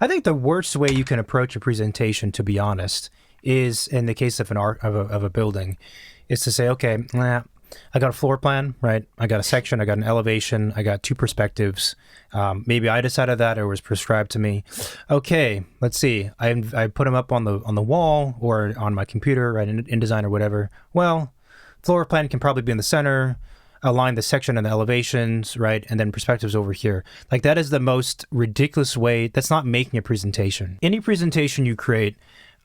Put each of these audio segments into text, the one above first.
I think the worst way you can approach a presentation, to be honest, is in the case of of a building, is to say, okay, I got a floor plan, right? I got a section, I got an elevation, I got two perspectives. Maybe I decided that or it was prescribed to me. Okay, let's see. I put them up on the wall or on my computer, right, in InDesign or whatever. Well, floor plan can probably be in the center. Align the section and the elevations, right? And then perspectives over here. Like that is the most ridiculous way. That's not making a presentation. Any presentation you create,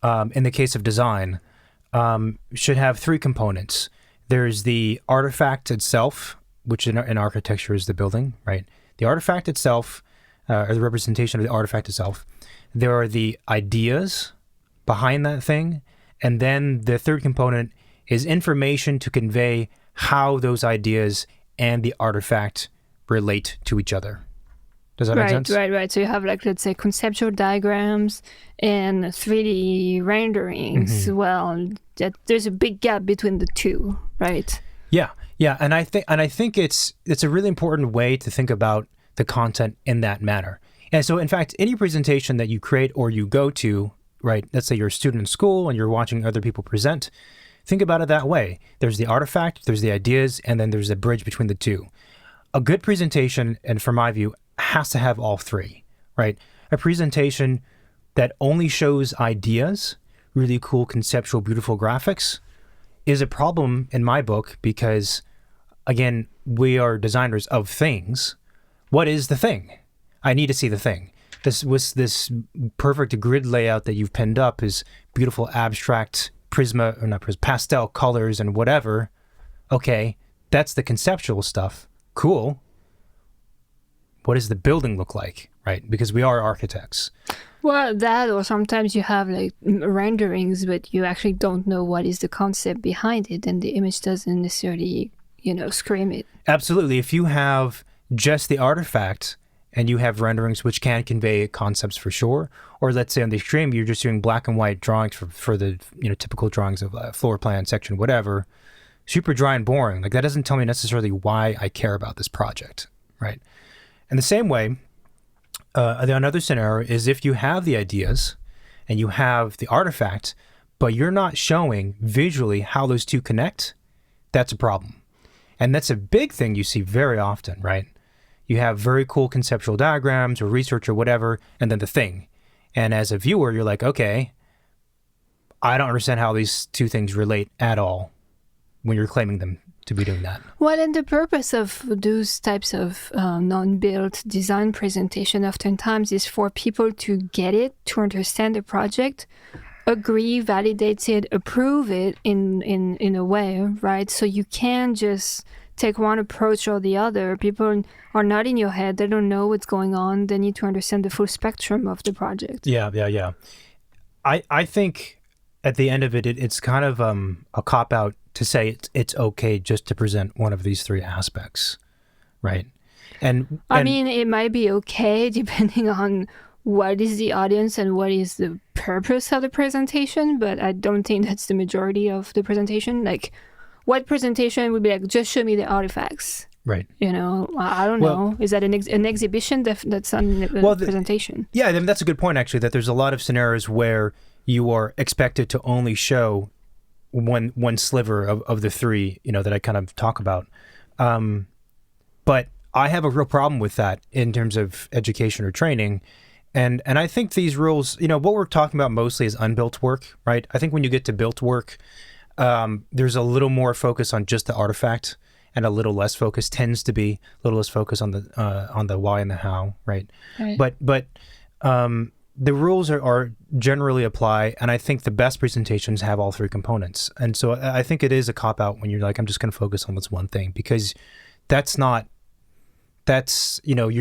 in the case of design, should have three components. There's the artifact itself, which in architecture is the building, right? The artifact itself, or the representation of the artifact itself. There are the ideas behind that thing. And then the third component is information to convey how those ideas and the artifact relate to each other. Does that make sense? Right. So you have like, let's say, conceptual diagrams and 3D renderings. Mm-hmm. Well, there's a big gap between the two, right? Yeah, and I think it's a really important way to think about the content in that manner. And so, in fact, any presentation that you create or you go to, right? Let's say you're a student in school and you're watching other people present. Think about it that way. There's the artifact, there's the ideas, and then there's a bridge between the two. A good presentation, and from my view, has to have all three, right? A presentation that only shows ideas, really cool, conceptual, beautiful graphics, is a problem in my book because, again, we are designers of things. What is the thing? I need to see the thing. This perfect grid layout that you've pinned up is beautiful, abstract, pastel colors and whatever. Okay, that's the conceptual stuff. Cool. What does the building look like, right? Because we are architects. Well, that, or sometimes you have like renderings, but you actually don't know what is the concept behind it, and the image doesn't necessarily, scream it. Absolutely. If you have just the artifact and you have renderings which can convey concepts for sure, or let's say on the extreme, you're just doing black and white drawings for the typical drawings of a floor plan, section, whatever, super dry and boring. Like that doesn't tell me necessarily why I care about this project, right? In the same way, another scenario is if you have the ideas and you have the artifact, but you're not showing visually how those two connect, that's a problem. And that's a big thing you see very often, right? You have very cool conceptual diagrams or research or whatever, and then the thing. And as a viewer, you're like, okay, I don't understand how these two things relate at all when you're claiming them to be doing that. Well, and the purpose of those types of non-built design presentation oftentimes is for people to get it, to understand the project, agree, validate it, approve it in a way, right? So you can just take one approach or the other. People are not in your head. They don't know what's going on. They need to understand the full spectrum of the project. Yeah. I think at the end of it, it's kind of a cop-out to say it's okay just to present one of these three aspects, right? And I mean, it might be okay depending on what is the audience and what is the purpose of the presentation, but I don't think that's the majority of the presentation. Like, what presentation would be like, just show me the artifacts? Right. I don't know. Is that an exhibition that's on the presentation? Yeah, I mean, that's a good point, actually, that there's a lot of scenarios where you are expected to only show one sliver of the three, that I kind of talk about. But I have a real problem with that in terms of education or training. And I think these rules, what we're talking about mostly is unbuilt work, right? I think when you get to built work, there's a little more focus on just the artifact and a little less focus tends to be a little less focus on the why and the how, right? But the rules are generally apply, and I think the best presentations have all three components. And so I think it is a cop-out when you're like, I'm just going to focus on this one thing, because you're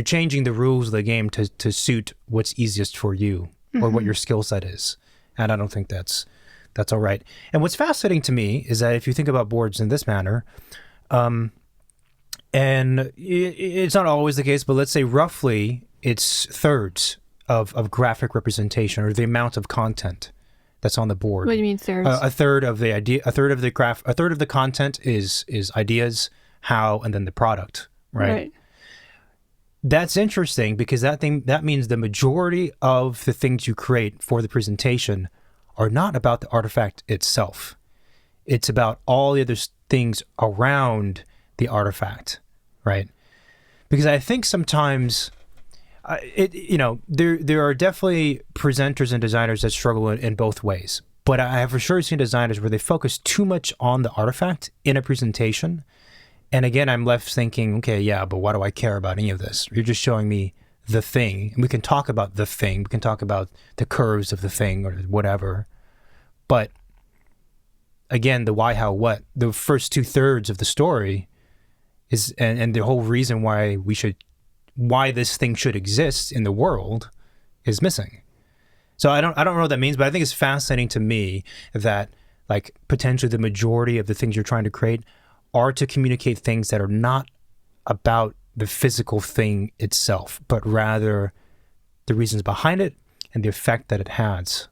changing the rules of the game to suit what's easiest for you or what your skill set is. And I don't think that's all right. And what's fascinating to me is that if you think about boards in this manner, and it's not always the case, but let's say roughly it's thirds of graphic representation, or the amount of content that's on the board. What do you mean thirds? A third of the idea, a third of the content is ideas, how, and then the product, right? That's interesting because that means the majority of the things you create for the presentation are not about the artifact itself. It's about all the other things around the artifact, right? Because I think sometimes there are definitely presenters and designers that struggle in both ways. But I have for sure seen designers where they focus too much on the artifact in a presentation. And again, I'm left thinking, okay, yeah, but why do I care about any of this? You're just showing me the thing. And we can talk about the thing. We can talk about the curves of the thing or whatever. But again, the why, how, what, the first 2/3 of the story is, and the whole reason why this thing should exist in the world is missing. So I don't know what that means, but I think it's fascinating to me that like potentially the majority of the things you're trying to create are to communicate things that are not about the physical thing itself, but rather the reasons behind it and the effect that it has.